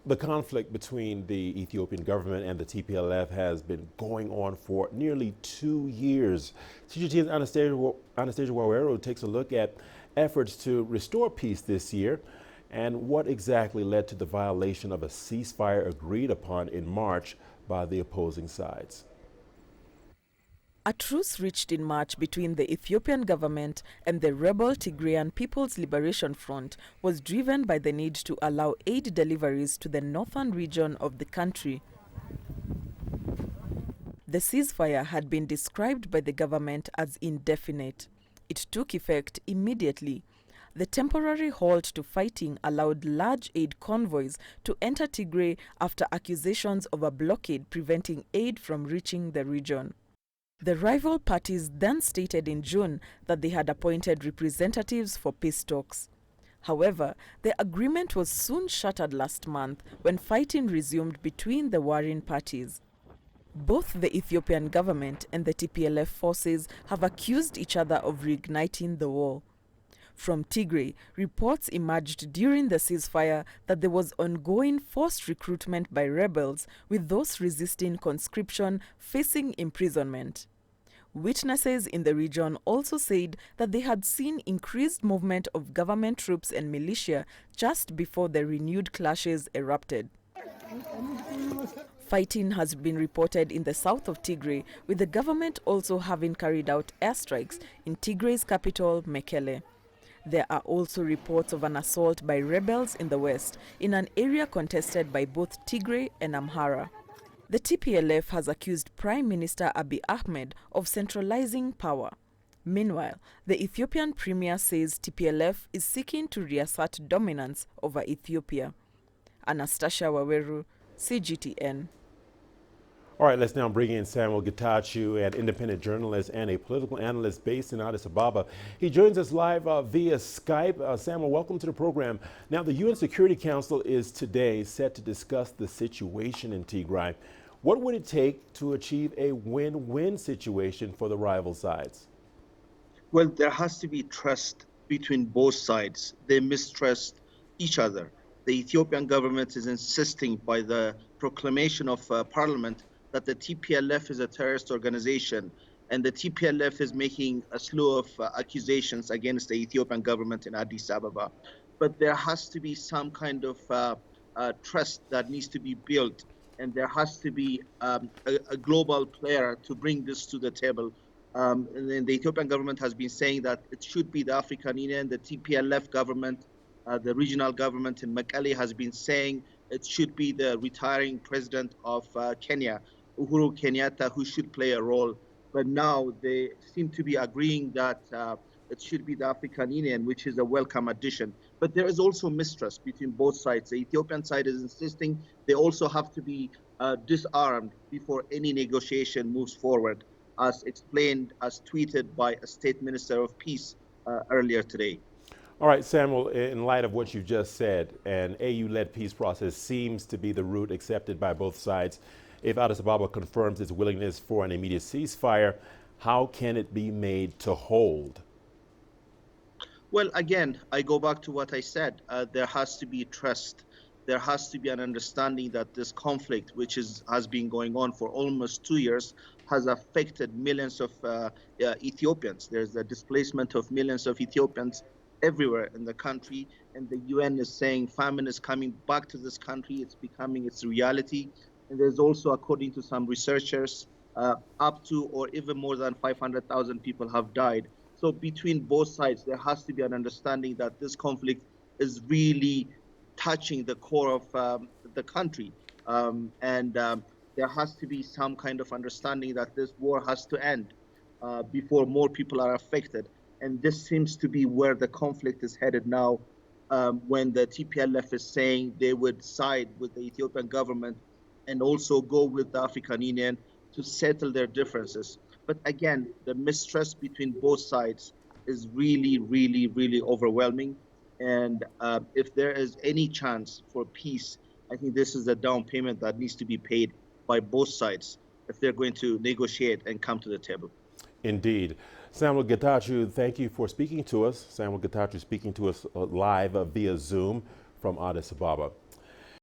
The conflict between the Ethiopian government and the TPLF has been going on for nearly 2 years. CGTN's Anastasia Wawero takes a look at efforts to restore peace this year and what exactly led to the violation of a ceasefire agreed upon in March by the opposing sides. A truce reached in March between the Ethiopian government and the rebel Tigrayan People's Liberation Front was driven by the need to allow aid deliveries to the northern region of the country. The ceasefire had been described by the government as indefinite. It took effect immediately. The temporary halt to fighting allowed large aid convoys to enter Tigray after accusations of a blockade preventing aid from reaching the region. The rival parties then stated in June that they had appointed representatives for peace talks. However, the agreement was soon shattered last month when fighting resumed between the warring parties. Both the Ethiopian government and the TPLF forces have accused each other of reigniting the war. From Tigray, reports emerged during the ceasefire that there was ongoing forced recruitment by rebels, with those resisting conscription facing imprisonment. Witnesses in the region also said that they had seen increased movement of government troops and militia just before the renewed clashes erupted. Fighting has been reported in the south of Tigray, with the government also having carried out airstrikes in Tigray's capital, Mekele. There are also reports of an assault by rebels in the west, in an area contested by both Tigray and Amhara. The TPLF has accused Prime Minister Abiy Ahmed of centralizing power. Meanwhile, the Ethiopian premier says TPLF is seeking to reassert dominance over Ethiopia. Anastasia Wawero, CGTN. All right, let's now bring in Samuel Getachew, an independent journalist and a political analyst based in Addis Ababa. He joins us live via Skype. Samuel, welcome to the program. Now, the UN Security Council is today set to discuss the situation in Tigray. What would it take to achieve a win-win situation for the rival sides? Well, there has to be trust between both sides. They mistrust each other. The Ethiopian government is insisting by the proclamation of parliament that the TPLF is a terrorist organization, and the TPLF is making a slew of accusations against the Ethiopian government in Addis Ababa. But there has to be some kind of trust that needs to be built, and there has to be a global player to bring this to the table. And then the Ethiopian government has been saying that it should be the African Union, the TPLF government, the regional government in Mekele has been saying it should be the retiring president of Kenya, Uhuru Kenyatta, who should play a role. But now they seem to be agreeing that it should be the African Union, which is a welcome addition. But there is also mistrust between both sides. The Ethiopian side is insisting they also have to be disarmed before any negotiation moves forward, as explained, as tweeted by a state minister of peace earlier today. All right, Samuel, in light of what you just said, an AU-led peace process seems to be the route accepted by both sides. If Addis Ababa confirms its willingness for an immediate ceasefire, how can it be made to hold? Well, again, I go back to what I said. There has to be trust. There has to be an understanding that this conflict, which has been going on for almost 2 years, has affected millions of Ethiopians. There's a displacement of millions of Ethiopians everywhere in the country, and the UN is saying famine is coming back to this country. It's becoming its reality. And there's also, according to some researchers, up to or even more than 500,000 people have died. So between both sides, there has to be an understanding that this conflict is really touching the core of the country. There has to be some kind of understanding that this war has to end before more people are affected. And this seems to be where the conflict is headed now, when the TPLF is saying they would side with the Ethiopian government and also go with the African Union to settle their differences. But again, the mistrust between both sides is really, really, really overwhelming. And if there is any chance for peace, I think this is a down payment that needs to be paid by both sides if they're going to negotiate and come to the table. Indeed. Samuel Getachew, thank you for speaking to us. Samuel Getachew speaking to us live via Zoom from Addis Ababa.